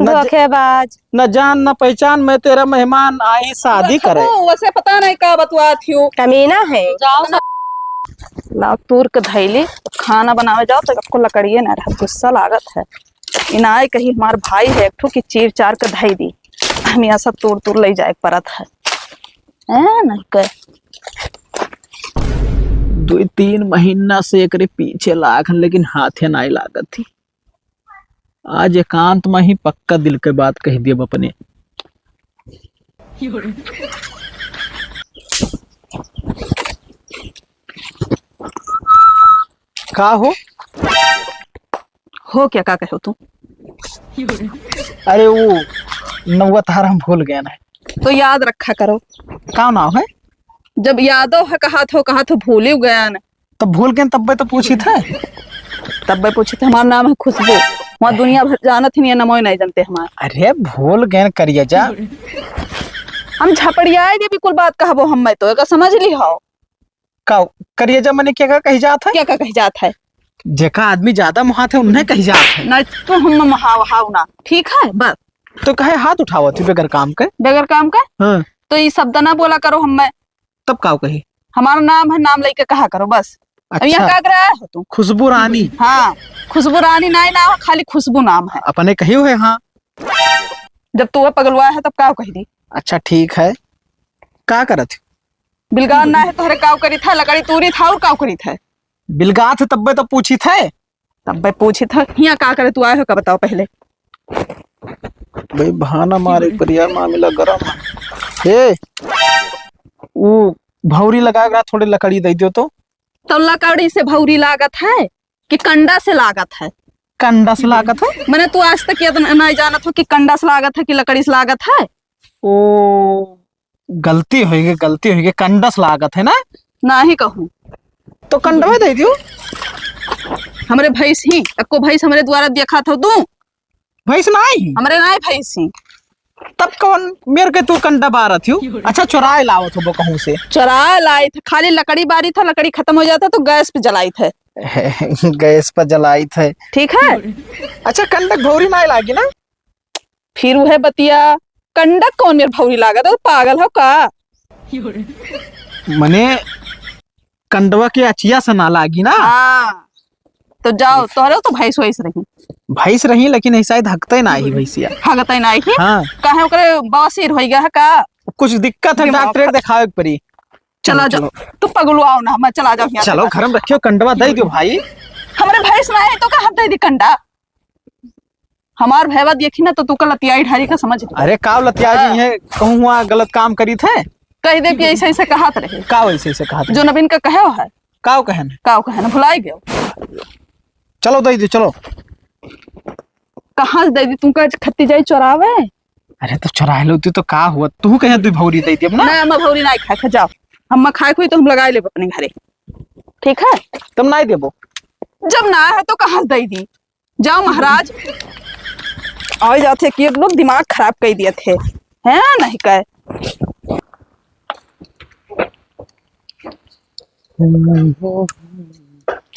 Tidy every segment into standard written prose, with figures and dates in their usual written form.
धोखेबाज। न जान न पहचान, मैं तेरा मेहमान आई शादी करे। वैसे पता नहीं का बतवा थी। कमीना है। जाओ लाओ तूर के धैली खाना बनावे जाओ तो आपको लकड़िए ना रहा, गुस्सा लागत है। इनाए कही हमार भाई है एक ठो की चीर चार के धई दी, हम यहाँ सब तोड़ तोड़ ले जाए परत है नहीं कह। 2-3 महीना से एक पीछे लाग, लेकिन हाथे नहीं लागत थी। आज एकांत में ही पक्का दिल के बात कह दिए अपने। का हो क्या का कहो तुम? अरे वो नौवा तार हम भूल गए ना। तो याद रखा करो। का नाम है? जब यादव है कहा तो भूल ही गया न। तब भूल गए तब तो पूछी थे। तब पूछे थे हमारा नाम है खुशबू, वहाँ दुनिया भर जाना थी नहीं, नमो नहीं जानते हमारे। अरे भूल गए करिए जा। हम झपड़ियाए भी बिल्कुल बात कहबो हम, मैं तो एक समझ ली हो का करिए जा मैंने क्या कही जात है? क्या कही जात है? जेका आदमी ज्यादा मुहात है उन्हें कही जात है। नहीं तो हम महाव ना, ठीक है बस। तो कहे हाथ उठाओ थी बगैर काम के? बगैर काम के? हाँ। तो ये शब्द ना बोला करो हम मैं। तब का कही? हमारा नाम है, नाम लेके कहा करो बस। अच्छा। यहाँ का रहा हो तुम? खुशबू रानी। हाँ खुशबू रानी नहीं ना, खाली खुशबू नाम है। अपने कही हुए। हाँ जब तू पगलवा है तब का कही दी। अच्छा ठीक है, का करत? बिलगान ना है तोहरे काव करी था, लकड़ी तूरी था और काव करी था। बिलगात तब तो पूछी थे। तब पूछी था यहाँ का करे तू आए हो का बताओ पहले। भाई बहाना मारे पर यार मामला गरम है। हे वो भौरी लगा थोड़ी लकड़ी दे दियो तो लकड़ी से भौरी लागत है कि कंडा से लागत है? कंडा से लागत है। मैंने तू आज तक ये नहीं जानत हो कि कंडा से लागत है कि लकड़ी से लागत है। ओ गलती होगी कंडा से लागत है ना। ना ही कहूँ तो कंडवा दे दियो। हमारे भैंस ही को भैंस हमारे द्वारा देखा था तू? भैंस नहीं हमारे नहीं भैंस ही। तब कौन मेरे के तू कंडा बारा थी? अच्छा चुराए लाओ थे वो कहूँ से? चुरा लाए थे, खाली लकड़ी बारी था, लकड़ी खत्म हो जाता तो गैस पे जलाई थे। गैस पर जलाई थे, ठीक है। अच्छा कंडक भौरी नहीं लागी ना? फिर वो है बतिया कंडक कौन मेरे भौरी लागा था? पागल हो का? मने कंडवा के अचिया से ना लागी ना। हाँ तो जाओ तोहरे तो भैंस वैस रही। भैंस रही लेकिन ऐसा हकते ना ही भैंसिया। हगते ना ही। हाँ। काहे ओकरे बवासीर हो गया है का? कुछ दिक्कत है, डॉक्टर दिखावे पड़ी। चला जाओ तू पगलुआओ ना, मैं चला जाओ। चलो घर में रखियो, कंडवा दे दियो भाई। हमारे भैंस ना है तो कहाँ दे दी कंडा? हमार भैवा देखी ना तो तू का लतियाई ढारी का समझ। अरे का लतिया जी है, कहूँ गलत काम करी थे? कह दे कि ऐसे ऐसे कहा रहे। का वैसे कहा जो नवीन का कहे है का कहन भुलाई गयो। चलो दे दी चलो। कहाँ दे दी? तू का खत्ती जाई चोरावे? अरे तो चुरा लो तो का हुआ? तू कहे तू भौरी दे दी अपना? नहीं मैं भौरी नहीं खाए जाओ। हम खाए कोई तो हम लगाए ले अपने घरे, ठीक है? तुम नहीं देबो? जब ना है तो कहाँ दे दी? जाओ महाराज। आ जाते कि लोग दिमाग खराब कर दिए थे हैं नहीं कह।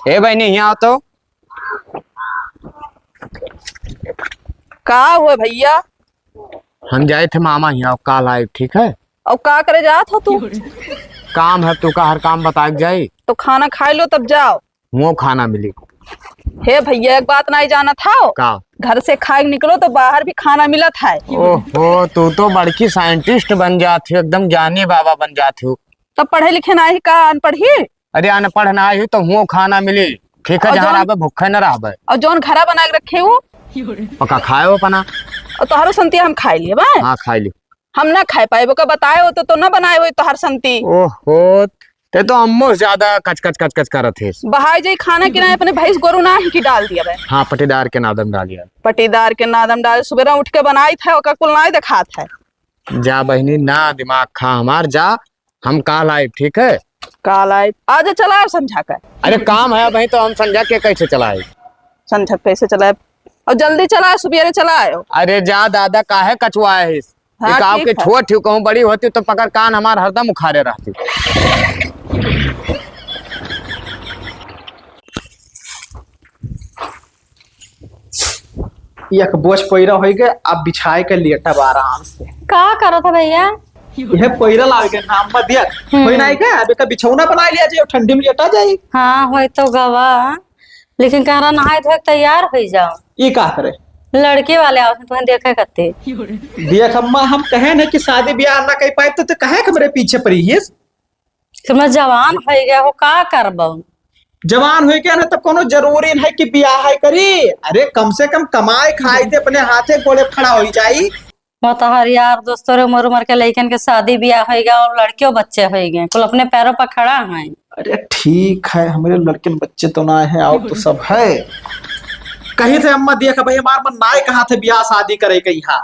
ए भाई नहीं यहाँ तो का हुआ भैया? हम जाए थे मामा यहाँ काल आए, ठीक है? और का करे जात हो तू? काम है तू का, हर काम बता जाए तो खाना खा लो तब जाओ। वो खाना मिली। हे भैया एक बात नहीं जाना था का? घर से खाए निकलो तो बाहर भी खाना मिला था। ओहो तू तो बड़की साइंटिस्ट बन जाती हो, एकदम जाने बाबा बन जाती हो। तो पढ़े लिखे ना ही का अनपढ़ ही? अरे अनपढ़ ना ही तो वो खाना मिली, ठीक है? जहाँ रह भूखे न रह। और जौन घरा बना के रखे हो पका खाए हो अपना? और तोहरो संती हम खाई लिए बा? हाँ खाई ली। हम ना खाए पाए का बताए हो तो ना बनाए हो तोहर संती। ओहो ते तो अम्मो ज्यादा कच कच कच कच करत है। बहाई जाई खाना किराए अपने भैंस गोरू ना ही की डाल दिया। हाँ पटीदार के नादम डालिया। पटीदार के नादम डाल सुबह उठ के बनाई था कुल ना दिखा था। जा बहनी ना दिमाग खा हमार, जा हम काल आए, ठीक है? काल आए आज चलाए समझा कर। अरे काम है भाई तो हम समझा के कैसे चलाए? समझा कैसे चलाए? और जल्दी चलाए, सुबेरे चलाए। अरे जा दादा काहे कचवाए है? हाँ, के छोट कहूँ बड़ी होती तो पकड़ कान हमार हरदम उखाड़े रहती। एक बोझ पैरा हो गए, अब बिछाए के लेटब आराम से। का करो था भैया? यह पैरा लावे के नाम मत दिया कोई नहीं का, अभी का बिछौना बना लिया जाए, ठंडी में लेटा जाए। हाँ हो तो गवा, लेकिन कह रहा नहाए धोए के तैयार हो जाओ। ये का करे लड़के वाले आओ तुम्हें देखे करते। देख अम्मा, हम कहे ना कि शादी ब्याह ना कर पाए तो कहे कि मेरे पीछे पड़ी है। तुम्हें जवान हो गया हो, का करबो? जवान हो गया ना तब कोनो जरूरी नहीं कि ब्याह है करी। अरे कम से कम कमाए खाए थे, अपने हाथे गोड़े खड़ा हो जाई। वो तो हर यार दोस्तों रे उम्र उम्र के लड़कन के शादी ब्याह हो गया और लड़कियों बच्चे हो गए, कुल अपने पैरों पर खड़ा है। अरे ठीक है, हमारे लड़के बच्चे तो ना है और तो सब है। कही थे अम्मा देख भाई हमार मन ना कहा थे ब्याह शादी करे के यहाँ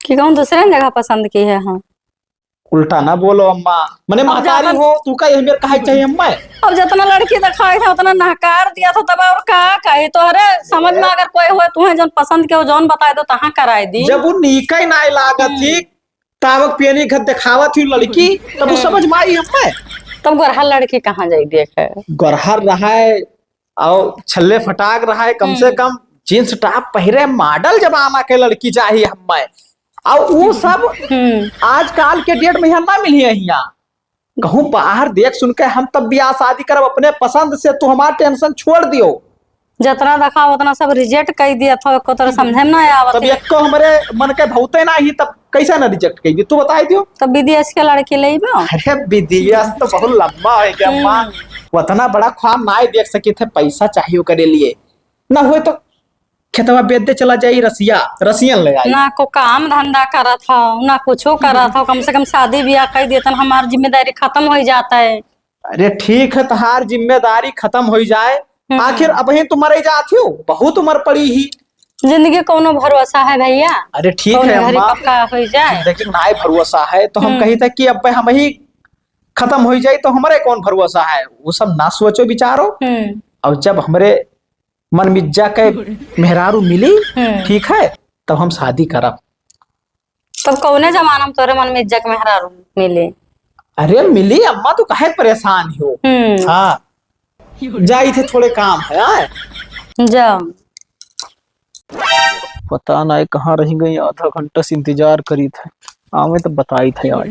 कि कहूँ दूसरे जगह पसंद की है। हाँ उल्टा ना बोलो अम्मा, मने महतारी हो तू का हमें कहे चाहिए अम्मा। अब जितना लड़की दिखाई था उतना नकार दिया था, तब और का कहे तो। अरे समझ में अगर कोई हो तुम्हें जौन पसंद के हो जौन बताए दो तहाँ कराए दी। जब वो नीका ही ना लागत थी तावक पियनी घर दिखावा थी लड़की, तब वो समझ में आई अम्मा। तब गोरहा लड़की कहाँ जाई देखे? गोरहर रहा है और छल्ले फटाक रहा है, कम से कम जींस टॉप पहरे मॉडल जमाना के लड़की चाहिए हमें। और वो सब आजकल के डेट में यहाँ ना मिली है। यहाँ कहूँ बाहर देख सुन के हम तब ब्याह शादी करब अपने पसंद से, तू हमारा टेंशन छोड़ दियो। जितना देखा उतना सब रिजेक्ट कर दिया था, को तो समझे में ना आवत। तब एक को हमारे मन के भौते ना ही, तब कैसे ना रिजेक्ट कर दी तू बताई दियो। तब विदेश के लड़की ले बो। अरे विदेश तो बहुत लंबा है क्या अम्मा, उतना बड़ा ख्वाब ना देख सके थे। पैसा चाहिए करे लिए ना हो तो खेतवा बेच दे चला जाई रसियन ले आई। ना को काम धंधा करा था ना कुछ करा था, कम से कम शादी ब्याह कर देता हमारी जिम्मेदारी खत्म हो जाता है। अरे ठीक है, तुम्हार जिम्मेदारी खत्म हो जाए। आखिर अब ही तुम मरे जाती हो, बहुत उम्र पड़ी ही। जिंदगी कोनो भरोसा है भैया? अरे ठीक है अम्मा, पक्का हो जाए लेकिन ना भरोसा है तो हम कही थे कि अब हम ही खत्म हो जाए तो हमारे कौन भरोसा है। वो सब ना सोचो विचारो। और जब हमारे मन मिज्जा के मेहरारू मिली ठीक है तब हम शादी करब। तब कौने जमाना में तोरे मन में इज्जत मेहरारू मिले? अरे मिली अम्मा, तो काहे परेशान हो। हाँ जाई थे थोड़े काम है। जाओ पता नहीं कहाँ रह गई, आधा घंटा से इंतजार करी थे। आवे तो बताई थे यार,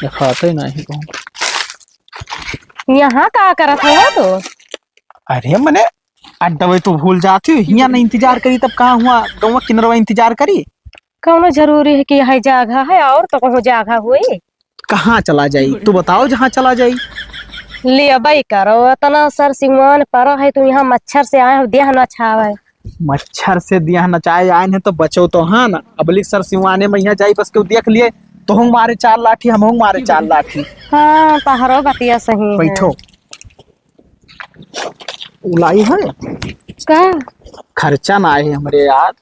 दिखाते नहीं कहूँ। यहाँ का करत हो तो? अरे मने अड्डा तो भूल जाती हो, यहाँ नहीं इंतजार करी तब कहाँ हुआ गाँव किनरवा इंतजार करी। कौनो जरूरी है कि यही जगह है और तो कहो जगह हुई? कहाँ चला जाई तू बताओ, जहाँ चला जाई ले भाई करो इतना सर सिंगवान पर है, तुम यहाँ मच्छर से आए हो देह न छावे। मच्छर से दिया नचाए आए हैं तो बचो तो हाँ ना। अबलिक सर सिवाने में यहाँ जाई बस के देख लिए तो हम मारे 4 लाठी, हम मारे 4 लाठी। हाँ पहरो बतिया सही बैठो। उलाई है का खर्चा ना है हमारे यार।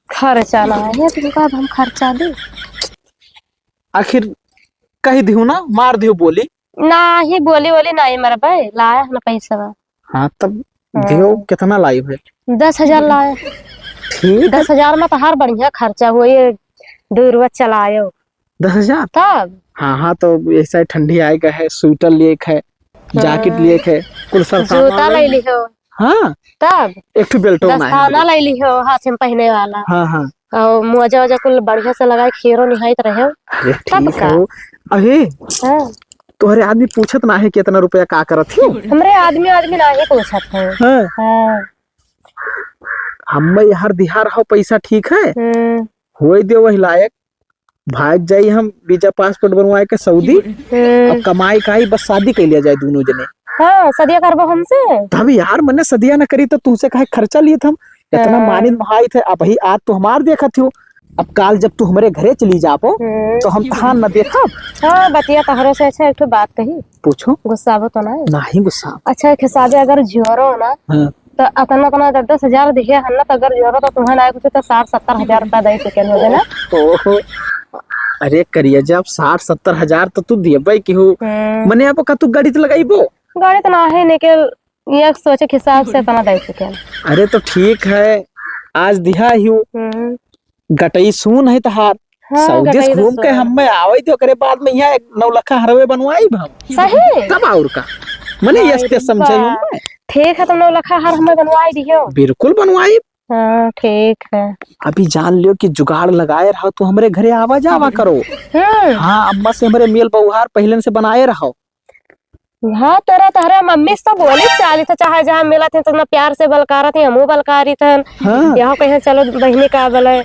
खर्चा ना है तुमका, हम खर्चा दे आखिर कही दियो ना, मार दियो बोली ना ही बोली बोली नहीं मर भाई लाया ना पैसा। हाँ तब दियो कितना लाई है? 10,000 लाया। ठीक 10,000 में तो हर बढ़िया खर्चा हुआ, 2 रुपया चलायो। 10,000 तब हाँ तो ऐसा ठंडी आएगा है, स्वेटर लिए है, जैकेट लिए है, कुल सब जूता ले लियो। हाँ तब एक बेल्टो दस्ताना ले लियो हाथ में पहने वाला। हाँ और मोजा वोजा कुल बढ़िया से लगाए खीरो निहाइत रहे। तब का अरे हाँ तोहरे आदमी पूछत ना है कितना रुपया का करत हो? हमरे आदमी ना ही पूछत है। हाँ हम यार दिहार हो पैसा ठीक है होई दे वही लायक भाग जाई, हम वीजा पासपोर्ट बनवाए के सऊदी और कमाई का ही बस शादी कर लिया जाए दोनों जने। हाँ सदिया करबो हमसे। तब यार मैंने सदिया न करी तो तुमसे कहे खर्चा लिए थे हम इतना मानित महाई थे। अब ही आज तो हमार देखा थी, अब काल जब तू हमारे घरे चली जापो तो हम थान न देखा। हाँ बतिया तहरो से अच्छा एक बात कही पूछो, गुस्सा तो नहीं गुस्सा। अच्छा हिसाबे अगर जोरो ना तो अतना तना 10,000 दिखे हन्ना तो अगर जोरो तो तुम्हें ना कुछ तो 60-70 हजार रुपया दे सके हो ना। ओहो अरे करिए जब 60-70 हजार तो तू दिए भाई की हो मने अब का तू गाड़ी तो लगाईबो? गाड़ी तो ना है लेकिन ये सोचे के हिसाब से तना दे सके। अरे तो ठीक है आज दिहा ही गटई सुन है तहार। हाँ, सऊदी घूम के हम आवे तो करे बाद में यहाँ 9 लाख हरवे बनवाई हम सही तब और का मने यस्ते समझे हम। ठीक है तो 9 लाख हर हमें बनवाई दियो। बिल्कुल बनवाई हाँ ठीक है। अभी जान लियो कि जुगाड़ लगाए रहो तो हमरे घरे आवा जावा करो। हाँ, अम्मा से हमरे मेल व्यवहार पहले से बनाए रहो। हाँ तेरा तारा मम्मी से तो बोली चाली था, चाहे जहाँ मिला थे तो ना प्यार से बलकारा थी, हमू बलकारी थन। हाँ। यहाँ कहीं चलो बहनी का बोले,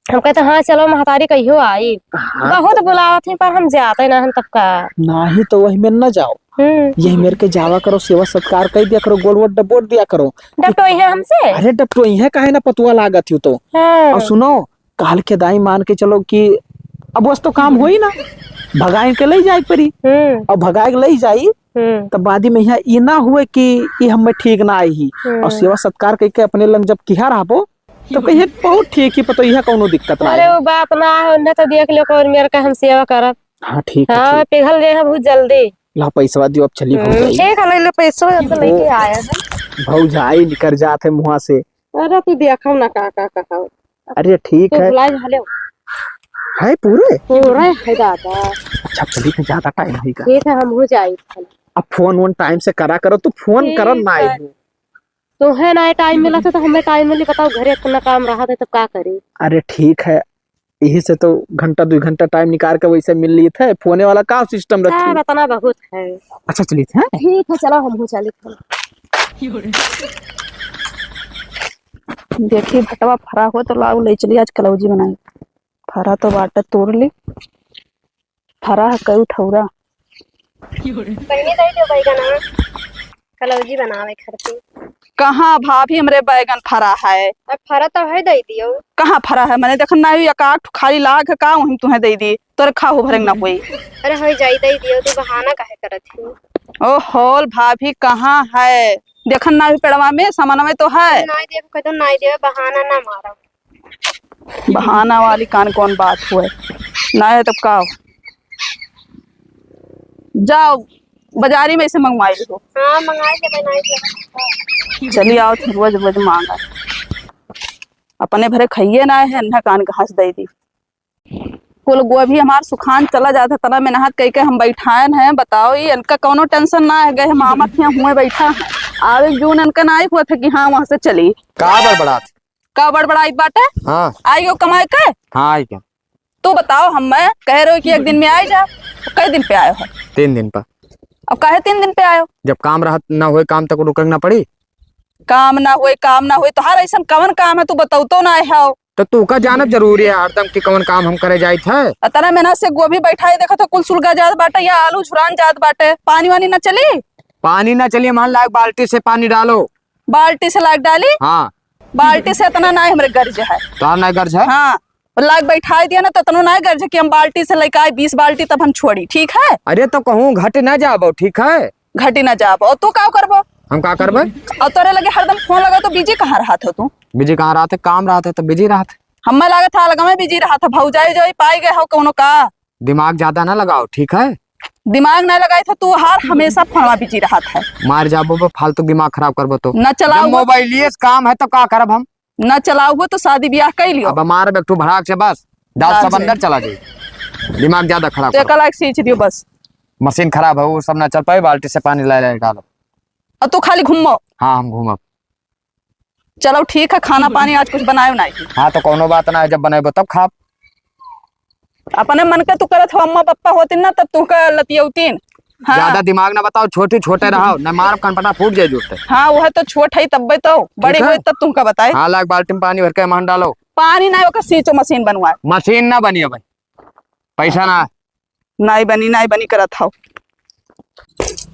हम कहते हाँ चलो महतारी कहियो आई। बहुत बुलावा थी पर हम जाते ना हम तब का। नाही तो वही में न जाओ, यही मेरे के जावा करो, सेवा सत्कार कर दिया करो, गोल वोट डबोट दिया करो। डपटोई है हमसे? अरे डपटोई है काहे ना, पतुआ लागत हो तो। हाँ। और सुनो, काल के दाई मान के चलो कि अब बस तो काम होई ना, भगाए के ले जाए परी। और भगाए के ले जाई तब बादी में यहाँ ये ना हुए कि ये हमें ठीक ना आई ही। और सेवा सत्कार करके अपने लंग जब किया रहो तो कहिए बहुत ठीक ही, पता यह कोनो दिक्कत ना अरे है। वो बात ना है, उन्हें तो देख लो और मेरे का हम सेवा करब। हाँ ठीक है, हाँ पिघल गए हैं बहुत जल्दी। ला पैसा दियो, अब चली भौजाई। ठीक है, ले ले पैसो तो लेके आया है। भौजाई निकल जाते मुँह से। अरे तू देखो ना का कहा। अरे ठीक तू है, बुलाई हले है पूरे। पूरा है दादा। अच्छा चलिए, फिर ज्यादा टाइम नहीं का। ठीक है हम हो जाए। अब फोन वन टाइम से करा करो, तो फोन करो ना आई हूँ। तो है ना टाइम मिला था तो हमें टाइम मिली, बताओ घरे इतना काम रहा था तो क्या करे। अरे ठीक है, यही से तो घंटा 2 घंटा टाइम निकाल के वैसे मिल ली थे। फोने वाला का सिस्टम रखी। बताना बहुत है। अच्छा चलिए थे। ठीक है चलो हम हो चले। देखिए भटवा फरा हो तो लाओ ले चलिए, आज कलौजी बनाए। फरा तो बाटा तोड़ ली, फरा है कई ठौरा। बहनी दे दो बैगन, कलौजी बनावे खरती। कहाँ भाभी हमरे बैगन फरा है? अब फरा तो है दे दियो। कहाँ फरा है? मैंने देखा ना एक खाली लाग का वहीं तुम्हें दे दी, तोरे खाओ भरेंग ना कोई। अरे हो जाई दे दियो, तू बहाना काहे करत है? ओ होल भाभी कहाँ है? देखन ना पेड़वा में सामान में तो है। नहीं देव कदम नहीं देव, बहाना ना मारो। बहाना वाली कान कौन बात हुए ना है तब का जाओ बाजारी में से मंगवाई लो। हाँ मंगाई के बनाई के। चलिए आओ रोज रोज मांगा, अपने भरे खाइए ना है ना, कान घास दे दी। कुल गोभी हमार सुखान चला जाता तना मेहनत कह के हम बैठाएन हैं। बताओ ये इनका कोनो टेंशन ना है, गए मामा के यहाँ हुए बैठा है। आवे जून इनका ना हुआ था कि हाँ वहां से चली। का बड़बड़ात? का बड़बड़ाई बाटे? हाँ आई हो कमाए के। हाँ आई क्या? तू बताओ, हम मैं कह रहे हो कि एक दिन में आई जा, तो कई दिन पे आयो हो? 3 दिन पर। अब काहे 3 दिन पे आयो? जब काम रहा ना हुए, काम तक रुकना पड़ी। काम ना हुए तो हर ऐसा कवन काम है तू बताऊ तो ना है। तो तू का जानब जरूरी है हरदम कि कौन काम हम करे जाए थे। तना मेहनत से गोभी बैठाई देखो तो कुल सुलगा जात बाटे या आलू झुरान जात बाटे। पानी वानी ना चली? पानी ना चलिए, मान लायक बाल्टी से पानी डालो। बाल्टी से लाग डाली? हाँ बाल्टी से इतना ना हमरे गर्ज है। तो ना गर्ज है। हाँ लाग बैठाई दिया ना तो तनो ना गर्ज है कि हम बाल्टी से लेके आए 20 बाल्टी तब हम छोड़ी। ठीक है? अरे तो कहूँ घट ना जाबो, ठीक है? घटी ना जाबो। और तू का करबो? हम का करबे? और तोरे लगे हरदम फोन लगा तो बिजी कहाँ रहा था तू? बिजी कहाँ रहा थे? काम रहा थे तो बिजी रहा थे। हमें लगा था लगा मैं बिजी रहा था। भौजाई जो पाई गए हो कोनो का। दिमाग ज्यादा ना लगाओ, ठीक है? दिमाग ना लगाई था तू, हार हमेशा फोनवा बिजी रहा था। मार जाबो वो फालतू दिमाग खराब करबो तो। न चलाओ मोबाइल काम है तो का करब हम? न चलाओ तो शादी ब्याह कर लियो। अब हमारे बेटू भड़ाक से बस 10 सब अंदर चला जाए। दिमाग ज्यादा खराब तो कल सींच दियो बस। मशीन खराब है, वो सब ना चल पाए। बाल्टी से पानी ले डालो। और तू खाली घूमो। हाँ हम घूमब। चलो ठीक है, खाना पानी आज कुछ बनायो नहीं। हाँ तो कोनो बात ना है, जब बनाएबो तब खाब। अपने मन के तू करत हो, अम्मा पप्पा होती ना तब तू का लतियौतीन। हाँ। ज्यादा दिमाग ना बताओ, छोटे छोटे रहो न, मार कनपटा फूट जाए जोते। हाँ वह तो छोट है तब तो बड़ी हुई तब तुमका बताए। हाँ लाख बाल्टी में पानी भर के मान डालो। पानी ना होकर सींचो मशीन बनवाए। मशीन ना बनी है भाई, पैसा ना नहीं बनी करत हो।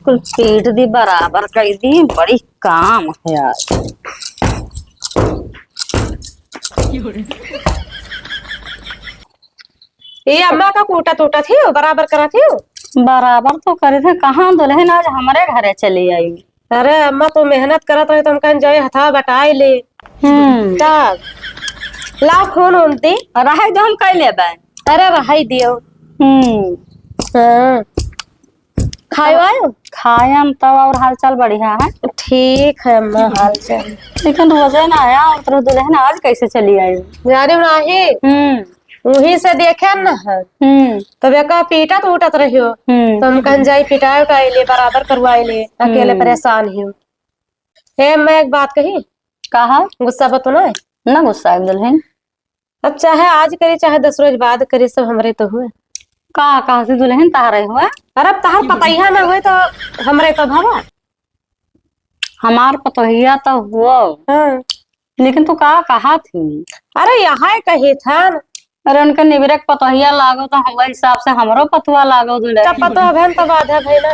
कुल पीट दी बराबर कर दी, बड़ी काम है यार। ये अम्मा का कूटा टूटा थी बराबर करा थी। बराबर तो करे थे, कहाँ दुल्हन आज हमारे घरे चली आई। अरे अम्मा तो मेहनत करत रहे, तुम कहीं जाए हथा बटाई ले। तब ला फोन उनती रहे दो हम कह लेबे। अरे रहाई दियो। हाँ खायो आयो? खायम तब और हालचाल बढ़िया है। ठीक है अम्मा हालचाल। लेकिन रोजे ना आया और तेरे दुल्हन आज कैसे चली आई? जाने नहीं वही से देखे न है। तब एक पीटत उठत रहियो, तुम कहीं जाई पिटाई उठाई ले, बराबर करवाई ले, अकेले परेशान ही। हे मैं एक बात कही, कहा गुस्सा बतो ना ना गुस्सा है दुल्हन। अब चाहे आज करे चाहे 10 रोज बाद करे, सब हमरे तो हुए। कहा से दुल्हन तार रहे हुआ? अरे अब तहार पतैया ना हुए तो हमरे कब हवा। हमार पतोहिया तो हुआ, हाँ। लेकिन तू कहा थी? अरे यहाँ कहे था। अरे उनके निवरक पतोहिया लागो तो हमारे हिसाब से हमरो पतुआ लागो दुल्हन। जब पतो बहन तब आधा भाई ना।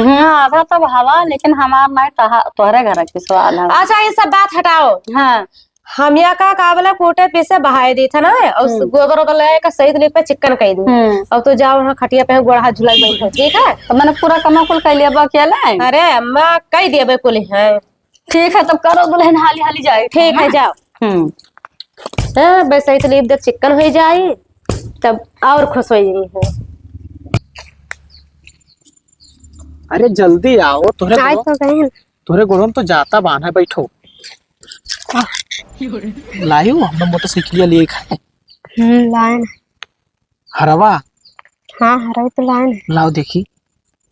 हाँ आधा तब हवा, लेकिन हमार नहीं तोहरे घर की सवाल है। अच्छा ये सब बात हटाओ। हाँ हम यहाँ का काबला कोटे पे से बहाए दी था ना, और गोबर वोबर लगा का सही तरीके पे चिकन कह दी। अब तो जाओ वहाँ खटिया पे गोड़ हाथ झुला बैठो, ठीक है? तो मैंने पूरा कमा कुल कर लिया अकेला। अरे अम्मा कह दिया बे पुलिस है। ठीक है तब करो दुल्हन, हाली हाली जाए। ठीक है जाओ। हाँ बस सही तरीके जब चिकन हो जाए तब और खुश हो जाएगी। अरे जल्दी आओ, आज तो गए तोरे गोड़ों तो जाता बांधा, बैठो। लायो हमने मोटरसाइकिल लिए खाए। लाइन हरवा। हाँ हरा तो लाइन लाओ देखी।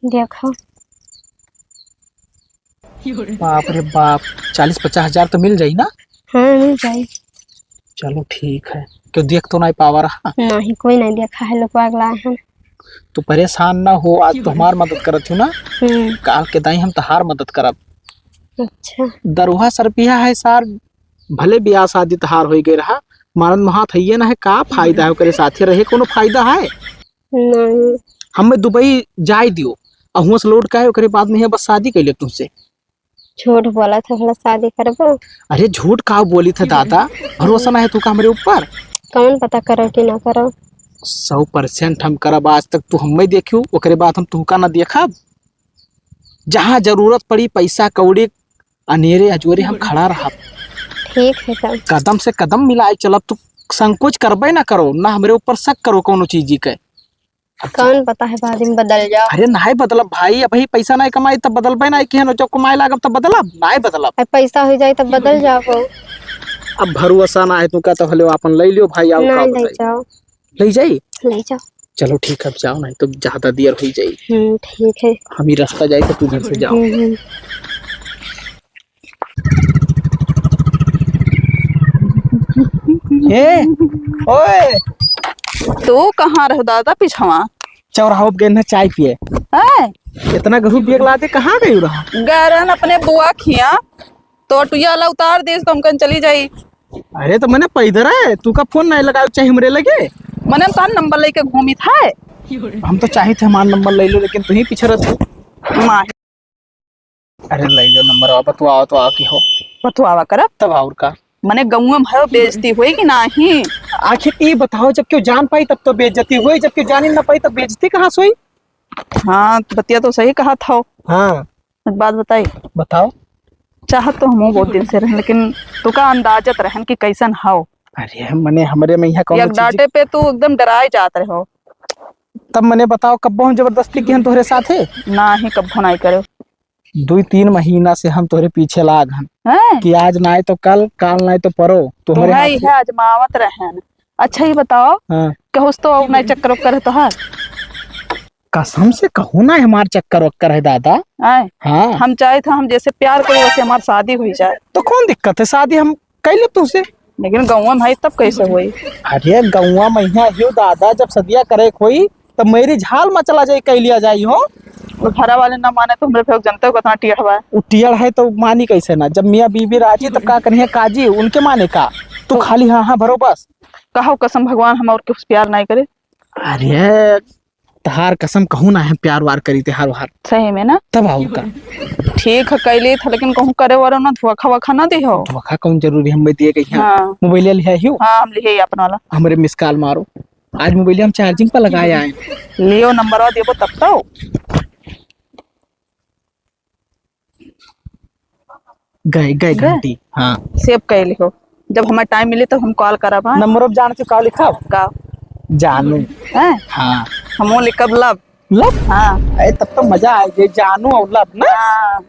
देखो बाप रे बाप, 40-50 हजार तो मिल जाई ना? हाँ मिल जाए। चलो ठीक है। क्यों देख तो नहीं पावा रहा? नहीं कोई नहीं देखा है, लोग अगला है। तो परेशान ना हो, आज तो हमार मदद करत हो ना, काल के दाई हम तहार मदद करब। अच्छा दरुहा सरपिया है सार, भले ब्याह शादी तहार हो गए रहा, मारन महात है ना है, का फायदा है करे साथे रहे, कोनो फायदा है? नहीं हमें दुबई जाए दियो, अहुआ से लौट के आए, ओकरे बाद में है बस शादी कैले तुमसे। झूठ बोला था बोला शादी करबो। अरे झूठ का बोली थे दादा, भरोसा ना है तू का हमारे ऊपर? कौन पता करो कि ना करो। 100% हम करब। आज तक तू हमें देखियो, ओकरे बाद हम तू का ना देखब। जहाँ जरूरत पड़ी पैसा कौड़ी अनेरे अजोरे हम खड़ा रहा। ठीक है तब कदम से कदम मिलाए चलब। तू संकोच करबे ना करो, ना हमारे ऊपर शक करो कोनो चीज के। कौन पता है बाद में बदल जाओ। अरे नहीं बदलब भाई, अब ही पैसा नहीं कमाई तब बदलबे नहीं कि जब कमाए लागब तब बदलब, नहीं बदलब। अब पैसा हो जाए तब बदल जाओ। अब भरोसा ना है तू का, तो हले अपन ले लियो भाई। आओ नहीं ले जाओ, ले जाई। ले जाओ। चलो ठीक है, जाओ, नहीं तो ज्यादा देर हो जाई। ठीक है। हम ही रास्ता जाए तो तू घर से जाओ। ए ओए, तू कहाँ रहो दादा? पिछवा चौराहा पे गए चाय पिए। है इतना गहू बेग लाते कहाँ गई रहा? गैरन अपने बुआ खिया तो टुया वाला उतार दे तो हमकन चली जाई। अरे तो मैंने पैदर है, तू का फोन नहीं लगाया चाहिए हमरे लगे। मैंने तार नंबर लेके घूमी था। हम तो चाहे थे हमारा नंबर ले लो, लेकिन तू ही पीछे रहते। माँ अरे ले लो नंबर, आप तो आओ, तो आओ की हो बतुआवा करब तब और का। मने गाँव में भयो बेइज्जती हुई कि नहीं? आखिर ये बताओ, जब क्यों जान पाई तब तो बेइज्जती हुई, जब क्यों जान ही ना पाई तब बेइज्जती कहाँ से हुई? हाँ तो बतिया तो सही कहा था। हाँ एक बात बताई, बताओ। चाहत तो हम बहुत दिन से रहन, लेकिन तू का अंदाजत रहन कि कैसन हाउ। अरे मने हमरे में यहाँ कौन एक डांटे पे तू एकदम डराए जात रहे हो। तब मने बताओ कब हम जबरदस्ती की हम तोहरे साथे? ना ही कब्बो नहीं करे। 2-3 महीना से हम तोहरे पीछे लाग हन कि आज ना आए तो कल, काल ना आए तो परो तुम्हारे हाथ है आजमावत रहन। अच्छा ये बताओ, हाँ। कहूस तो नहीं चक्कर उक्कर है तो हार? कसम से कहूँ ना हमार चक्कर वक्कर है दादा। हाँ हम चाहे था हम जैसे प्यार करें वैसे हमारी शादी हुई जाए तो कौन दिक्कत है, शादी हम कर ले तुझसे। लेकिन गाँव में तब कैसे हुई? अरे गौवा मैया हियो दादा, जब सदिया करे कोई तब मेरी झाल में चला जाए कह लिया जाई हो। घरा वाले ना माने तो हमरे फेंक जनते को कितना टेढ़वा है। उटियल है तो मानी कैसे ना, जब मियाँ बीबी राजी तब का करिए काजी, उनके माने का तू खाली हाँ हाँ भरो बस। कहो कसम भगवान हम और कुछ प्यार नहीं करे। अरे तहार कसम कहूँ ना है प्यार वार करी ते हर वार सही में ना, तब आओ का। ठीक है कैली था, लेकिन कहूँ करे वाला ना धोखा वखा ना दी हो। धोखा कौन जरूरी हम दिए गई। हाँ मोबाइल लिया हियो। हाँ हम लिए अपना वाला। हमरे मिस कॉल मारो, आज मोबाइल हम चार्जिंग पर लगाया है। लियो नंबर देबो तब तो। गए गए घंटी। हाँ सेव कर लिहो, जब हमें टाइम मिले तो हम कॉल करब। हाँ नंबर अब जान चुका लिखा का जानू है। हाँ हमो लिखब लब। लब। हाँ अरे तब तो मजा आए जानू और लब ना। हाँ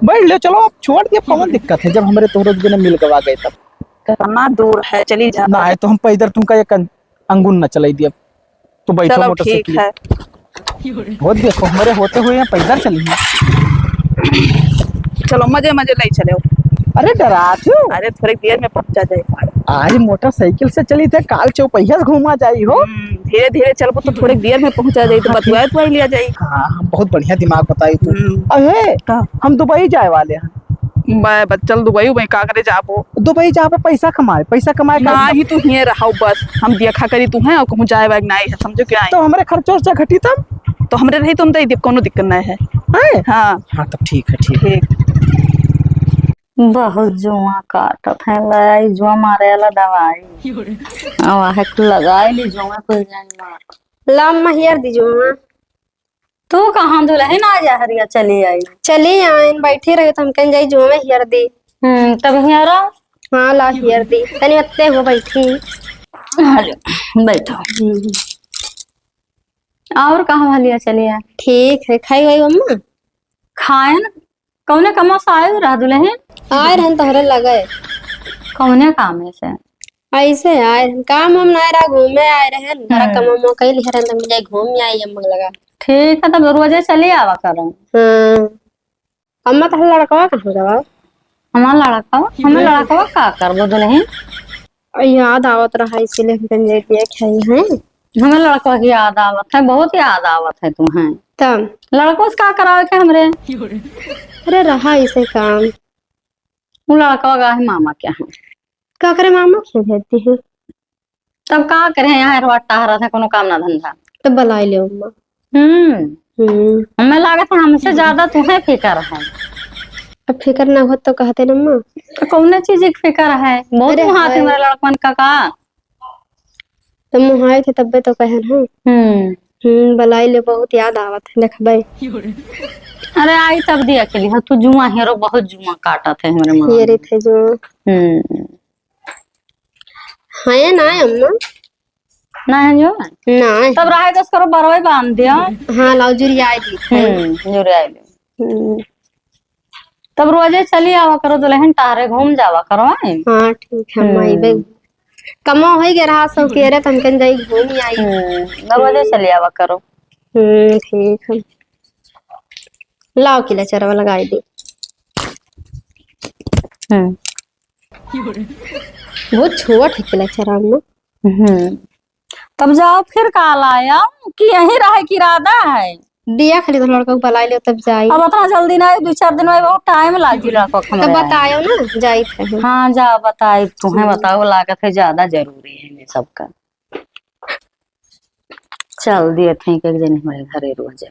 बैठ ले, चलो अब छोड़ दिया, कौन दिक्कत है, जब हमारे तोहरे बिना मिल गवा गए तब। कितना दूर है, चली जा। ना है तो हम पैदल तुमका एक अंगुन न चलाई दिया तो बैठो चलो ठीक मोटरसाइकिल। है, बहुत देखो हमारे होते हुए यहाँ पैदल चलेंगे। चलो मजे मजे ले चले। अरे डराती हो? अरे थोड़ी देर में पहुंचा जाए। आज मोटरसाइकिल से चली थे, काल चौपहिया से घूमा जाई हो। धीरे धीरे चलबो तो थोड़ी देर में पहुंचा जाए, तो बतवाए तो लिया जाए। हाँ बहुत बढ़िया दिमाग बताई तू। अहे हम दुबई जाए वाले हैं। मैं चल दुबई में का करे जाबो। दुबई जाबो पैसा कमाए ना ही तू हिये रहो बस, हम देखा करी तू है और कहूं जाए वाग नहीं है, समझो क्या तो हमारे खर्चो से घटी तब तो हमरे रही तुम तो कोनो दिक्कत नहीं है। हाँ हाँ तब ठीक है ठीक है। बहुत जुआ काटत है, लाई जुआ मारे वाला दवाई अब है लगाए ली जुआ को जान मार। लम्मा हियर दीजिए। तू कहाँ दुल्हन आ जा हरिया चली आई। चली आए बैठी रहे तो हम कहीं जाई जो में हियर दी। तब हियर हाँ ला हियर दी तनी अत्ते हो बैठी। बैठो और कहाँ हलिया चली आई। ठीक है खाई गई अम्मा। खाए न कौने कमा से आए रह दुल्हन। आए रहन तोहरे लगे कौने काम है से ऐसे आए रहन काम हम ना रहा घूमे आए रहन घर कमा कई लिख रहन तो जाई घूम आई अम्मा लगा। ठीक है तब रोजे चली आवा करो। अम्मा तो लड़कवा कहाँ गवा। हमारा लड़कवा का करबो दुल्हन। याद आवत रहा इसीलिए हम कहीं जाई खाई हैं। हमें लड़कवा की याद आवत है, बहुत याद आवत है तुम्हें। तब लड़को से का करावे के हमरे। अरे रहा इसे काम वो लड़कवा गा है मामा क्या है। का करे मामा क्यों भेजती है। तब का करे यहाँ रवाटा हरा था कोनो काम ना धंधा। तब बुलाई ले अम्मा। हमें लागत है हमसे ज्यादा तुम्हें फिकर है। अब फिक्र ना हो तो कहते न अम्मा। तो कौन चीज की फिकर है बहुत हाथ है मेरे लड़कन का तुम मुहाए थे तब तो कहन है। बुलाई ले बहुत याद आवत है देखबे। अरे आई तब दिया के लिए तू जुआ हेरो बहुत जुआ काटा थे हमारे मन ये रे थे जो है ना अम्मा ना है जो ना तब रहे दस करो बरवे बांध दिया। हाँ लाओ जुरी आई दी जुरे आई तब रोजे चली आवा करो दुल्हन तारे घूम जावा करो। हाँ ठीक है अम्मा आइबे कमो हो गया रहा सब कह रहे तन कन जाई घूम आई। रोजे चली आवा करो। ठीक है लाओ किला चरवा लगाई दी। वो छोट है किला चरा में। तब जाओ फिर काल आया कि यहीं रहे की इरादा है। दिया खाली तो लड़का को बुलाई ले तब जाई। अब इतना जल्दी ना 2-4 दिन में बहुत टाइम लागी लड़का को। तब बतायो ना जाई थे। हाँ जा बताई तुम्हें बताओ लागत है ज्यादा जरूरी है ये सबका। चल दिए थे एक जन हमारे घरे रोजे।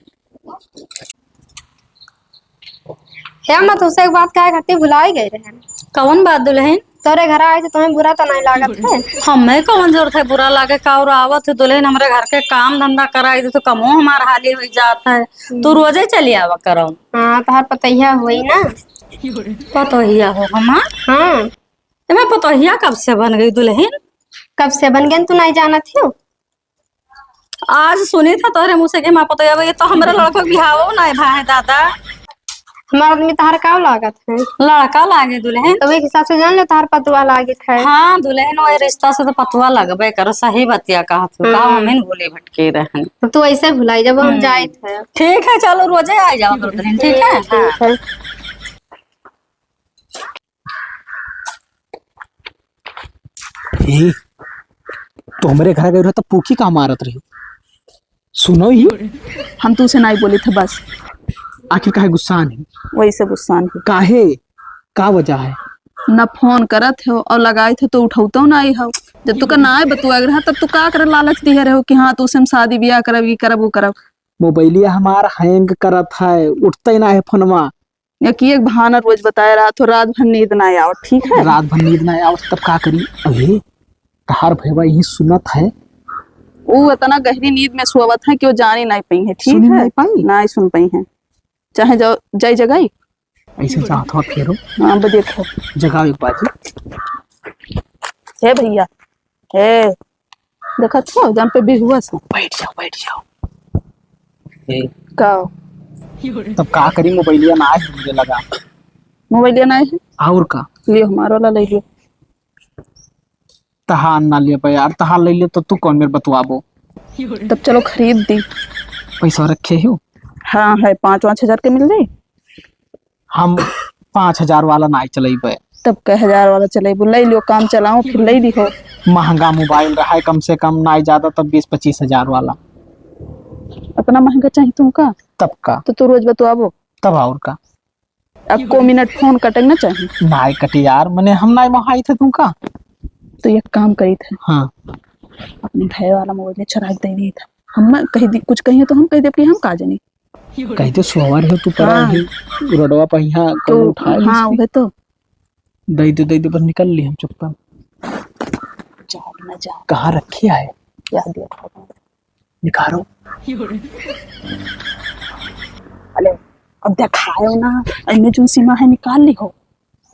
क्या मत उसे एक बात क्या करती भुलाई गई रहे। कौन बात दुल्हन। तोरे घर आए थे तुम्हें बुरा तो नहीं लागत है। हमें कौन जरूरत है बुरा लागे का और आवत है दुल्हन हमारे घर के काम धंधा कराई दे तो कमो हमारा हाली हो जाता है। तू रोजे चली आवा करो। हाँ तोहर पतैया हुई ना। पतोहिया हो हमार। हाँ मैं पतोहिया कब से बन गई दुल्हन। कब से बन गए तू नहीं जाना थी। आज सुनी था तोहरे मुँह से कि मैं पतोहिया ये तो हमारे लड़का बिहाव ना भाई दादा। हमारा आदमी तहार का लागत है। लड़का लागे दुल्हन तो एक हिसाब से जान लो तहार पतुआ लागत है। हाँ दुल्हन वो रिश्ता से तो पतुआ लगबे करो सही बतिया कहा तू कहा हमें भूले भटके रहन। तो तू ऐसे भुलाई जब हम जाए थे। ठीक है चलो रोजे आ जाओ करो दुल्हन। ठीक है ठीक है। तो हमारे घर गए तो पूखी का मारत रही सुनो ही। हम तो उसे नहीं बोले थे बस। आखिर काहे गुस्सा नहीं। वही से गुस्सा नहीं। काहे का वजह है। न फोन करत हो और लगाए थे तो उठातो ना आई हो। जब तू का ना बतुआ रहा तब तू का कर लालच दिए रहो कि हाँ तू से शादी ब्याह करब ये करब वो करब। मोबाइलिया हमार हैंग करत है उठता ही ना है फोनमा। या कि एक बहाना रोज बताया रहा तो रात भर नींद ना आओ। ठीक है रात भर नींद ना आओ तब का करी। अरे तहार भैया यही सुनत है। वो इतना गहरी नींद में सोवत है कि वो जान ही नहीं पाई है। ठीक है नहीं पाई ना सुन पाई है चाहे जाओ जाई जगह ऐसे चाहत हो फेरो। हाँ देखो जगह एक बाजी हे भैया हे देखा छो जहाँ पे भी हुआ सब। बैठ जाओ का तब का करी। मोबाइलिया ना है मुझे लगा। मोबाइल लेना है और का लियो हमारा वाला ले लियो। तहार ना ले पे यार तहार ले ले तो तू कौन मेरे बतवाबो। तब चलो खरीद दी। पैसा रखे हो। हाँ है 5-5 हजार के मिल जाए। हम 5,000 वाला ना चलेबे। तब कह 1000 वाला चले ले लियो, काम चलाओ फिर ले लियो। महंगा मोबाइल रहा है, कम से कम ना ज्यादा तब 20-25 हजार वाला। अपना महंगा चाहिए तुमका तब का तो तू रोज बतवाबो। तब और का अब को मिनट फोन कटे ना चाहिए। नाई कटी यार, मैंने हम नाई महाई थे तुमका। तो एक काम करी थे, हाँ अपने भाई वाला मोबाइल चुरा के दे दी था। हम कही दी कुछ कहिए तो हम कह दे कि हम का जानी। कही तो सोवर है तू पर हाँ। रोडवा पहिया तो कल उठा हाँ वह तो दई दे बस निकल ली हम चुप जा ना जा कहाँ रखी है याद दिया निकालो। अरे अब दिखायो ना, इनमें जो सीमा है निकाल ली हो।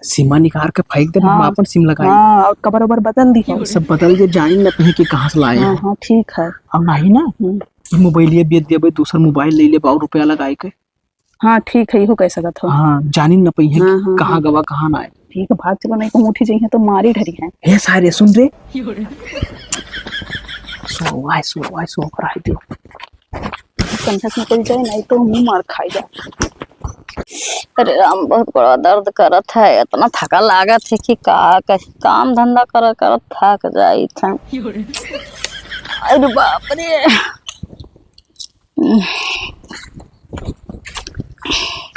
सीमा निकाल के फेंक दे, हम हाँ। अपन सिम लगाई। हाँ और कबर वबर बदल दी हो। सब बदल के जानी न कहीं कि कहाँ से लाए हाँ हैं। हाँ ठीक है। अब नहीं ना मोबाइल ये बेच दिया, दूसरा मोबाइल ले ले 100 रुपया लगाए के। हाँ ठीक है, इहो कह सकत हो। हाँ जानी न पई है हाँ, हाँ, कहाँ गवा कहाँ ना आए। ठीक है भाग चलो, नहीं तो मुठी चाहिए तो मारी ढरी है। हे सारे सुन रे सो कराई दे। कंधा से निकल जाए नहीं तो मुंह मार खाई जा। अरे राम, बहुत बड़ा दर्द करत है, इतना थका लागत है कि काम धंधा कर थक जाई था। अरे बाप रे।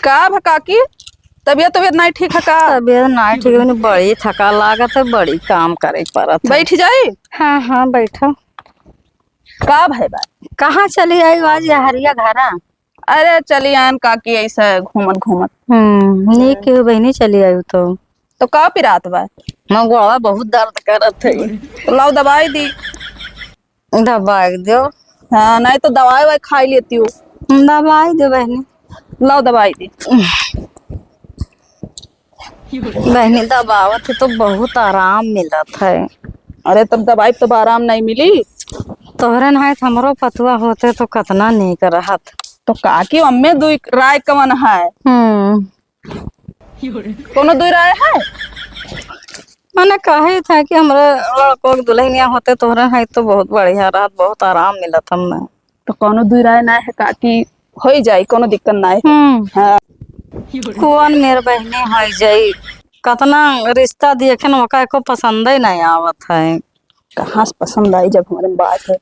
का भकाकी तबियत नहीं ठीक है का? तबियत नहीं ठीक है, बड़ी थका लागत है, बड़ी काम करे पड़त है। बैठ जाई। हाँ हाँ बैठो। का भाई बात कहाँ चली आई आज हरिया घरा? अरे चली आन काकी ऐसा घूमत घूमत। नीक है बहनी, चली आई तो का पिरात बा? मैं गोड़ा बहुत दर्द करत है। तो लाओ दवाई दी। दवाई दो। हाँ नहीं तो दवाई वाई खाई लेती हूँ। दवाई दो बहनी। लाओ दवाई दी। बहनी दबावत है तो बहुत आराम मिलत है। अरे तब दवाई तो आराम नहीं मिली। तोहरे नहीं हमरो पतुआ होते तो कितना नीक रहत। तो काकी अम्मे दुई राय कवन है? कोनो दुई राय है? मैंने कहे था कि हमारे लड़कों के दुल्हनिया होते तोहरे है तो बहुत बढ़िया रहत, बहुत आराम मिलत हमें। तो कोनो दुई राय ना है काकी, हो जाई, कोनो दिक्कत ना है। हाँ। कौन मेरे बहनी हो जाई, कितना रिश्ता देखे न ओका को पसंद ही नहीं आवत है। कहाँ से पसंद आई जब हमारे बात है,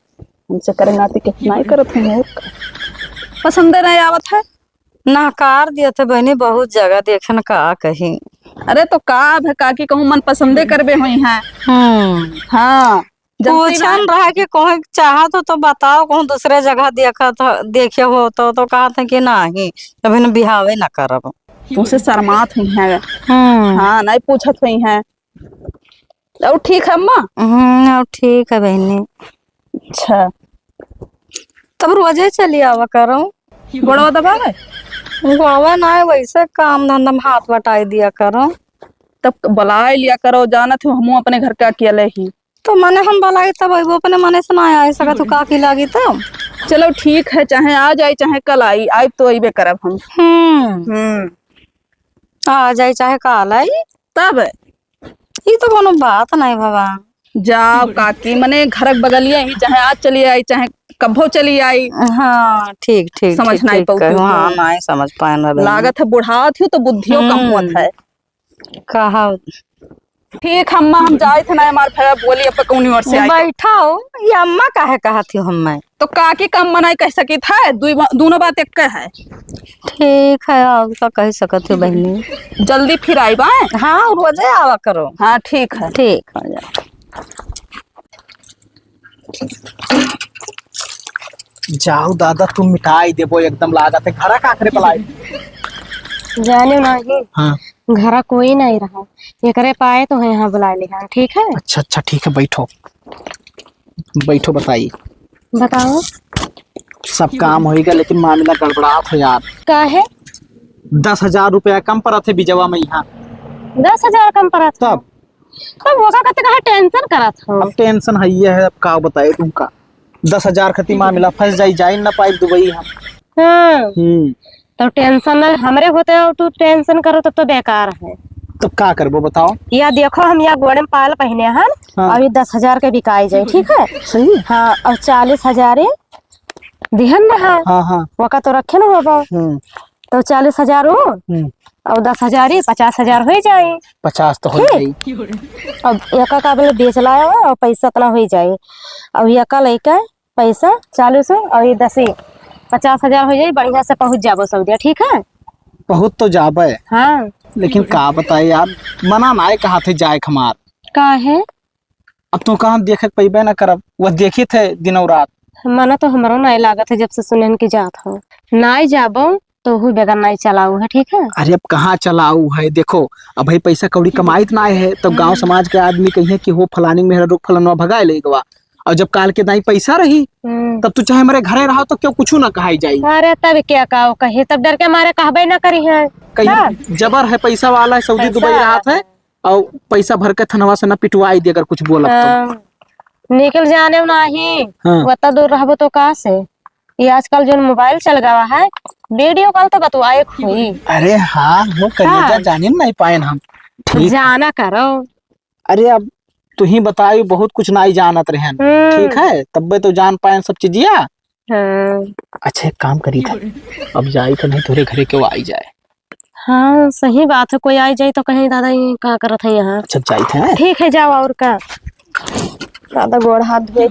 हमसे करे नाती कितना ही करत हूँ। पसंद नहीं आवत है। नकार दिए थे बहनी, बहुत जगह देखे न का कहीं। अरे तो का है काकी, कहूँ मन पसंदे करबे हुई है। हाँ पूछन रहा कि कोई चाहत हो तो बताओ, कहूँ दूसरे जगह देखे हो तो कहा था कि नहीं कभी न बिहावे न करब। तुमसे शर्मात हुई है। हाँ नहीं पूछत हुई है। और ठीक है अम्मा? ठीक है बहनी। अच्छा तब रोजे चली आवा करो। गोड़वा दबावे? गोवा ना वैसे काम धंधा में हाथ बटाई दिया करो। तब बुलाए लिया करो, जाना थे हम अपने घर के अकेले ही। तो मने हम बुलाई तब वो अपने मने से ना आ सका तो का की लागी तब। चलो ठीक है, चाहे आज आई चाहे कल आई तो अबे करब हम। आ जाए चाहे काल आई, तब ये तो कोनो बात नहीं बाबा। जाओ काकी, मने घर बगलिए ही, चाहे आज चली आई चाहे कभो चली आई। हाँ ठीक ठीक समझ ठीक, नहीं ठीक पाती हूँ। हाँ नहीं समझ पाए ना बहनी। लागत है बुढ़ा थी तो बुद्धियों कम हुआ है। कहा ठीक अम्मा, हम जाए थे ना हमारे फिर बोली अब कौन ओर से आई। बैठा हो, ये अम्मा काहे कहा थी हमें? तो काकी कम मनाई कह सकी था, दोनों बात एक है। ठीक है उसका कह सकत हो बहनी। जल्दी फिर आई बाए। हाँ रोजे आवा करो। हाँ ठीक है। ठीक हो जाए। जाओ दादा तुम मिठाई देबो एकदम लागत है घरा काकरे पलाई। जाने नहीं हाँ घरा कोई नहीं रहा, एकरे पाए तो यहाँ बुला लिया। ठीक है अच्छा ठीक है, बैठो बैठो बताइए। बताओ। सब काम होएगा लेकिन मामला गड़बड़ात हो यार। का है? 10,000 रुपया कम पड़ा थे बिजवा में यहाँ। 10,000 कम पड़ा था? तब वो का कहा टेंशन करा था। अब टेंशन है ये है, अब का बताए तुमका। 10,000 खती मामला फंस जाई ना पाई दुबई हम। तो टेंशन हमरे होते हो, तू टेंशन करो तो बेकार है। तो का करबो बताओ। या देखो हम यहाँ गोड़े में पाल पहने हैं। हाँ। अभी 10,000 के बिकाई जाए। ठीक है सही। हाँ और 40,000 दिहन ना है। हाँ वो का तो रखे ना हो। तो 40,000 हो और 10,000 ही 50,000 हो जाए। 50 तो हो गई। अब एका का बोले बेच लाया और पैसा इतना हो जाए। अब एका लइका पैसा 40 और ये 10 50,000 हो जाए। बढ़िया से पहुंच जाबो सऊदिया, ठीक है। बहुत तो जाबे, हाँ लेकिन का बताए यार, मना नाय कहा थे जाए खमार। का है अब तो कहाँ देखे पैबे ना करब, वह देखी थे दिनों रात। मना तो हमारो नहीं लागत है जब से सुनन की जात हो। नाई जाबो तो हु बेगर नाई चलाऊ है, ठीक है। अरे अब कहाँ चलाऊ है, देखो अब भाई पैसा कौड़ी कमाई तो ना है, तो गांव समाज के आदमी कहिए कि वो फलानी में रुक फलाना भगाए लेगवा। और जब काल के दाई पैसा रही तब तू चाहे मेरे घरे रहो तो क्यों कुछ ना कहाई जाई। अरे तब क्या कहो, कहे तब डर के मारे कहबे ना करी है। कहीं जबर है, पैसा वाला है, सऊदी दुबई रहा था और पैसा भर के थनवा से ना पिटवाई दे अगर कुछ बोला तो। निकल जाने नहीं। हाँ। वत्ता दूर रहबो तो कहाँ से। ये आजकल जो मोबाइल चल गया है, वीडियो कॉल तो बतवाए हुई। अरे हाँ वो कलेजा जाने नहीं पाए हम। ठीक जाना करो। अरे अब तू ही बताई, बहुत कुछ ना ही जानत रहे। ठीक है, तब तो जान पाए सब चीजिया। अच्छा एक काम करी था, अब जाई तो नहीं थोड़े घरे क्यों आई जाए। हाँ सही बात है, कोई आई जाए तो कहीं दादा ये क्या करत है यहाँ। अच्छा जाई थे, ठीक है जाओ और का। दादा गोड़ हाथ धोए।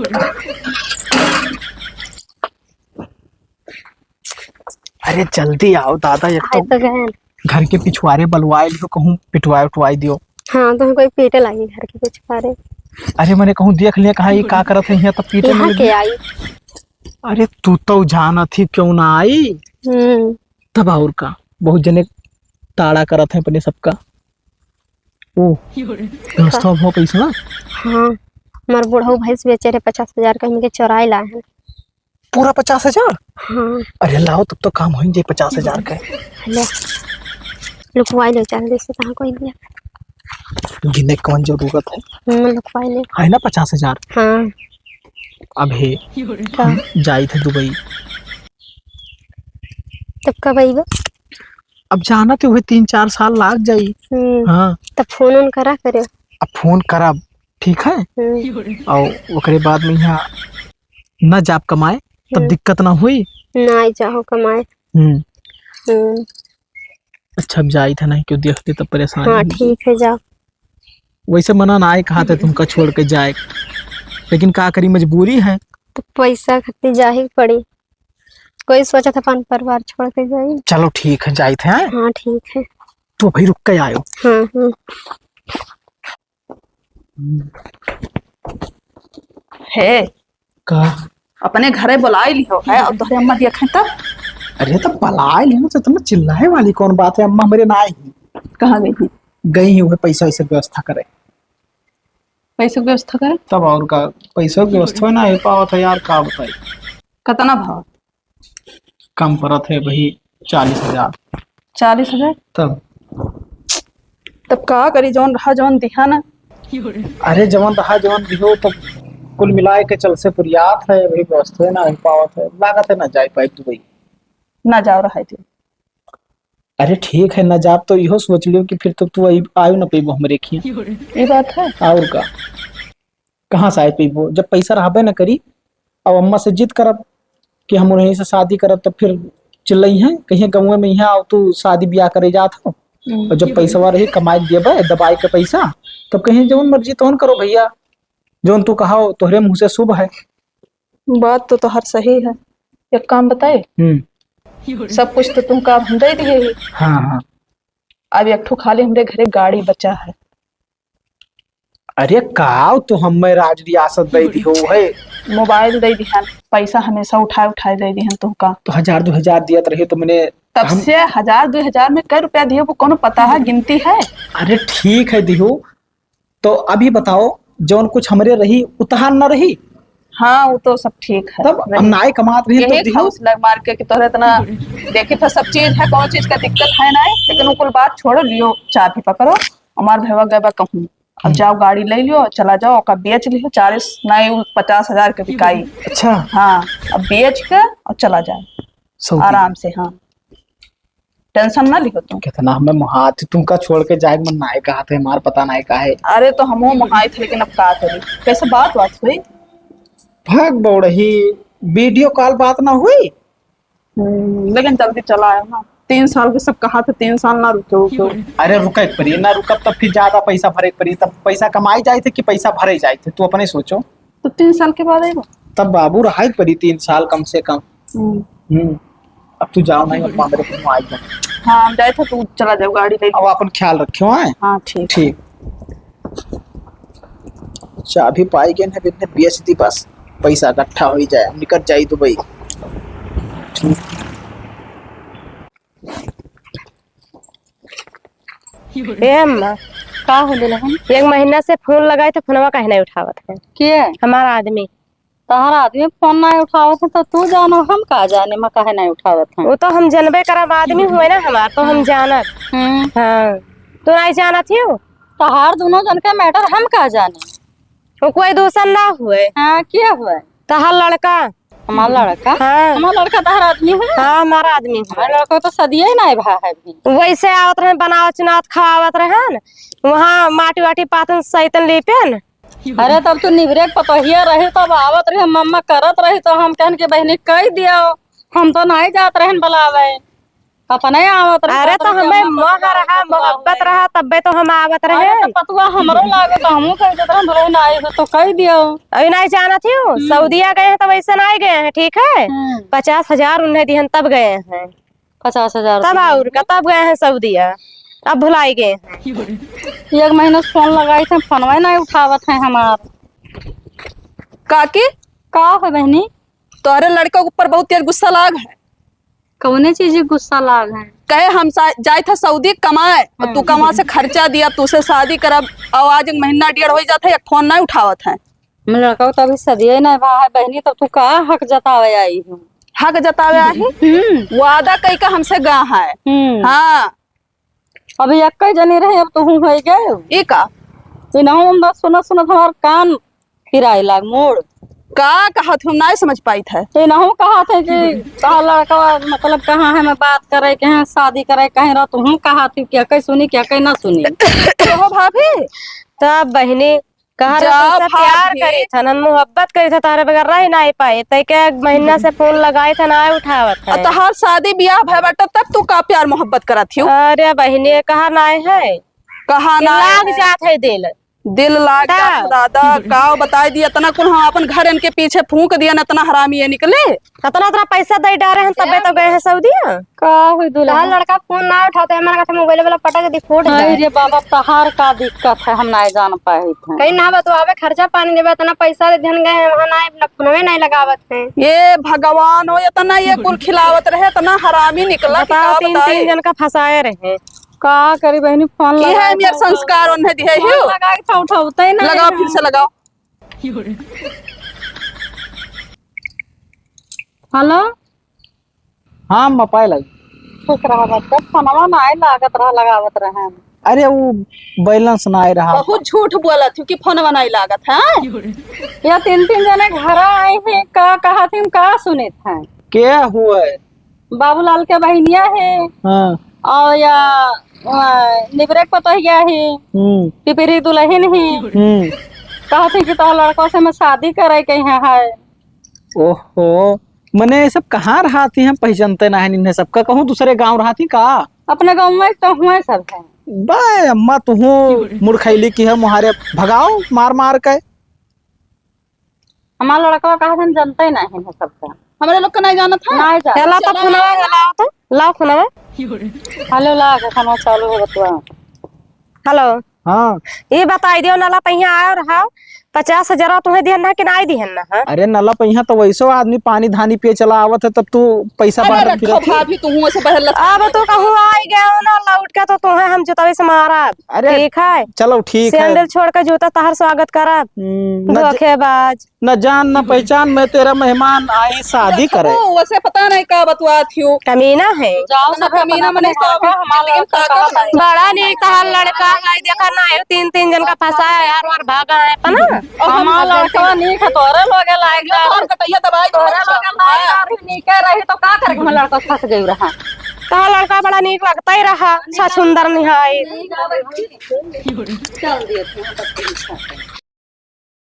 अरे जल्दी आओ दादा, एक तो घर के पिछवाड़े बलवाए लियो, कहूँ पिटवाए उठवाई दियो। हाँ तो कोई पीटे लगी घर के पिछवाड़े। अरे मैंने कहूँ देख लिया कहा ये का करत है यहाँ, तब पीटे यहाँ के आई। अरे तू तो जाना थी क्यों ना आई। तब और का बहुत जने ताड़ा करत है अपने सबका। ओ व्यवस्था हो पैसा। हाँ हमारे बुढ़ऊ भैंस बेचे रहे 50,000 का, इनके चौराई लाए हैं। पूरा 50,000। हाँ अरे लाओ तब तो काम हो जाए 50,000 का। लुकवाई ले जल्दी से, कहाँ कोई नहीं गिने कौन जरूरत है। लुकवाई ले है ना 50,000। हाँ अब है जाई थे दुबई, तब कब आई। अब जाना तो हुए 3-4 साल लाग जाई। हाँ तब फोन उन करा करे। अब फोन करब, ठीक है। और ओकरे बाद में यहाँ न जाप कमाए तब दिक्कत ना हुई। ना जाओ कमाए। अच्छा अब जाई था नहीं क्यों देखते तब परेशान। हाँ ठीक है जाओ। वैसे मना ना आए कहा थे तुमका छोड़ के जाए, लेकिन का करी मजबूरी है। तो पैसा खत्ती जा ही पड़ी, कोई सोचा था अपन परिवार छोड़ के जाए। चलो ठीक है जाई थे। हाँ ठीक है। तो भाई रुक के आयो। हाँ है का अपने घरे बुलाई लियो है और तोहरे अम्मा देखे तब। अरे तो बलाए लेना तो तुम चिल्लाए वाली कौन बात है। अम्मा मेरे ना आई, कहाँ गई? गई हुए पैसा वैसे व्यवस्था करे। पैसे की व्यवस्था करे तब और का पैसा की व्यवस्था ना हो पावा था यार, का बताई। कितना भाव? कम परत है वही 40,000। 40,000। तब का करी, जौन रहा जौन दिहा ना। अरे जवन रहा जवन दिहो तो कुल मिलाए के चल से पुरियात है, वही व्यवस्था ना हो पावत है। लागत है ना जाए पाए दुबई। ना जाओ रहा थी। अरे ठीक है ना जाप तो इहो सोच लियो कि फिर तो तू आयु ना पेबो हमरे खिया। ये बात है। और का कहाँ से आए पेबो जब पैसा रहबे ना करी। अब अम्मा से जिद करब कि हम उन्हीं से शादी करब, तब फिर चिल्लई है कहीं गाँव में यहाँ तू शादी ब्याह करे जात हो। और जब पैसा रही कमाई देबे दबाई के पैसा, तब कहीं जौन मर्जी तौन करो भैया, जौन तू कहा तोहरे मुँह से शुभ है। बात तो हर सही है। एक काम बताए, सब कुछ तो तुम काम हम दे दिए ही। हाँ हाँ। अब एक ठो खाली हमरे घरे गाड़ी बचा है। अरे काव तो हमें राज रियासत दे दी हो है। मोबाइल दे दिहन, पैसा हमेशा उठाए उठाए दे दिहन तुमका। तो 1,000-2,000 दियत रहे तो मैंने तब से 1,000-2,000 में कई रुपया दिए वो कौन पता है, गिनती है। अरे ठीक है दिहो, तो अभी बताओ जौन कुछ हमरे रही उतहान न रही। हाँ वो तो सब ठीक है। तब हम नाय कमात रही तो दिहो लग मार के कि तोहरे इतना देखी था सब चीज है, कौन चीज का दिक्कत है ना। लेकिन वो कुल बात छोड़ो, लियो चाबी पकड़ो, हमार भैया गए कहूँ अब जाओ गाड़ी ले लियो चला जाओ, का बेच लियो 40 नहीं 50,000 के बिकाई। अच्छा हाँ अब बेच के और चला जाए आराम से। हाँ टेंशन ना लिखो तुम। कितना हमें मुहात तुमका छोड़ के जाए मन नाय कहा थे, हमार पता नहीं का है। अरे तो हम मुहाई थे, लेकिन अब का करी, कैसे बात हुई। भाग बौड़ही वीडियो कॉल बात ना हुई। लेकिन जल्दी चला आया ना। 3 साल के सब कहा था 3 साल ना रुको। अरे रुके पड़ी ना, रुकब तब फिर ज्यादा पैसा भरे पड़ी, तब पैसा कमाई जाए थे कि पैसा भरे जाए थे, तू अपने सोचो। तो 3 साल के बाद आएगा। तब बाबू रहा पड़ी 3 साल कम से कम। अब तू जाओ नहीं, अब मेरे को आई जाओ। हाँ हम जाए थे, तू चला जाओ गाड़ी ले। अब अपन ख्याल रखियो। हाँ ठीक। ठीक। चाबी पाई गए ना, बिन्ने बेच दी बस, पैसा इकट्ठा हो ही जाए, निकल जाई दुबई। ए अम्मा का हो दिल हम 1 महीना से फोन लगाए थे, फोनवा काहे नहीं उठावत है के हमारा आदमी। तहरा आदमी फोन नहीं उठावत है तो तू जानो, हम का जाने मैं काहे नहीं उठावत है। वो तो हम जनबे करब, आदमी हुए ना हमार तो हम जानत। हाँ तू नहीं जानत हो। तहार दोनों जन के मैटर हम का जाने। वो कोई दूसर ना हुए। हाँ क्या हुआ? तहार लड़का हमारा लड़का? हाँ हमारा लड़का तहरा आदमी है। हाँ हमारा आदमी है। हमारा लड़का तो सदिया ही नहीं भा है भी। वैसे आवत रहे, बनावत चुनावत खावत रहे, वहाँ माटी वाटी पातन सैतन लेपेन। अरे तब तू निवरे पतोहिया रही, तब आवत रही, मम्मा करत रही, तो हम कहन के बहनी कह दियो, हम तो नहीं जात रहन बुलावे, अपने आवत रही। अरे तो हमें मोह रहा, मोहब्बत रहा, तब्बे तो हम आवत रहे। अरे तो पतुआ हमरो लागे तो हमहू कह देत रहन, बोले नहीं हो तो कह दियो। अभी नहीं जाना थी हो। सऊदीया गए हैं तो वैसे नहीं गए हैं, ठीक है। 50,000 उन्हें दिहन तब गए हैं। 50,000 तब और का तब गए हैं सऊदीया, अब भुलाई गए हैं। 1 महीना से फोन लगाई थे, फोनवा नहीं उठावत है हमार। काकी का है बहनी? तोरे लड़का के ऊपर बहुत तेज गुस्सा लाग है। कौने चीज गुस्सा लाग है? कहे हम जाए था सऊदी कमाए, और तू कमा से खर्चा दिया, तुझसे शादी करब, और आज 1 महीना 1.5 हो जाता है, फोन नहीं उठावत है। मेरा लड़का तो अभी सदिया ही नहीं भा है बहनी, तब तू का हक जतावे आई हूँ? हक जतावे आई वादा कई का हमसे गा है। हाँ अभी एक जनी रहे, अब तू हो गए। ई का इनाम सुना सुना हमार कान फिराई लाग मोड़। का कहा तुम नहीं समझ पाई थे। इनाम कहा थे कि कहा लड़का मतलब कहाँ है, मैं बात करे के हैं, शादी करे कहीं रह, तू कहा थी क्या कहीं सुनी क्या कहीं ना सुनी। हो भाभी तब बहनी कहा जा प्यार भाभी। करी था ना, मोहब्बत करी था, तारे बगैर रह नहीं पाए, तय के 1 महीना से फोन लगाए था ना उठावत है। तहार शादी ब्याह भय बटा तब तू का प्यार मोहब्बत करा थी। अरे बहनी कहा नहीं है, कहा ना लाग जात है दिल। दिल लाग जात दादा का बता दिया, इतना कुल हम अपन घर इनके पीछे फूंक दिया, न इतना हरामी ये निकले। इतना पैसा दे डारे हैं, तबे तो गए हैं सऊदीया। का हुई दूल्हा? लड़का फोन ना उठाते, हमारा का मोबाइल वाला पटक दी फोड़ दे। अरे बाबा तहार का दिक्कत है, हम नहीं जान पाए थे। कहीं ना बतवावे, खर्चा पानी देवे, इतना पैसा दे ध्यान गए वहां ना फोनवे नहीं लगावत है। ये भगवान हो, इतना ये कुल खिलावत रहे, इतना हरामी निकला कि का 3 जन का फंसाए रहे। का करी बहनी फोन ये लगा है मेरे संस्कार उन्हें दिए फोन हो। लगा के उठाते ही नहीं। लगाओ फिर से लगाओ। हेलो हाँ मपाए लगी। खुश रहा बच्चा, फोनवा नहीं लागत रहा, लगावत रहे। अरे वो बैलेंस ना आ रहा। बहुत झूठ बोला थी कि फोन बनाई लागत है। या 3 जने घर आए हैं, का कहा थी का सुने थे? क्या हुआ है? बाबूलाल के बहनिया है, हाँ। और या निबरेक पतोहिया है, पिपरी दुल्हन है। कहा थी कि तो लड़कों से मैं शादी करे के यहाँ है। ओहो, मने ये सब कहाँ रहा थी, हम पहचानते ना है इन्हें सबका। कहूँ दूसरे गांव रहा थी का? अपने गाँव में तो हुए सब है। बाय अम्मा तू मुड़खैली की है, मुहारे भगाओ मार मार के। हमारा लड़का कहा था जनते नहीं है सबका। हमारे लोग का नहीं जाना था। नहीं जा चला तो फोनवा लाओ, तो लाओ फोनवा। हेलो ला के खाना चालू हो बतवा। हेलो हाँ ये बताई दियो, नाला पहिया आयो रहा 50,000 तुम्हें दिहन ना कि नहीं दिहन ना? अरे नला पहिया तो वैसो आदमी पानी धानी पिए चला आवत है, तब तू पैसा बांध अरे रखो भाभी तू से बहल। अब तो कहूँ आई गया ना लौट के, तो तुम्हें हम जूतावे से मारा। अरे ठीक है, चलो ठीक है। सैंडल छोड़ के जूता तहर स्वागत करब। धोखेबाज, न जान न पहचान, मैं तेरा मेहमान आई शादी करे। वैसे पता नहीं का बतवा थी। कमीना है। जाओ सब कमीना मने बड़ा नीक तहर लड़का है, देखा ना 3 जन का फंसाया यार, और भागा है ना। हमारा लड़का नीक है, तोरे लोगे लायक तोरे लोगे लायक नीके रही तो का करे हम लड़का फंस गई रहा। तहर लड़का बड़ा नीक लगता ही रहा, छछुंदर निहाई। चल दिए थे।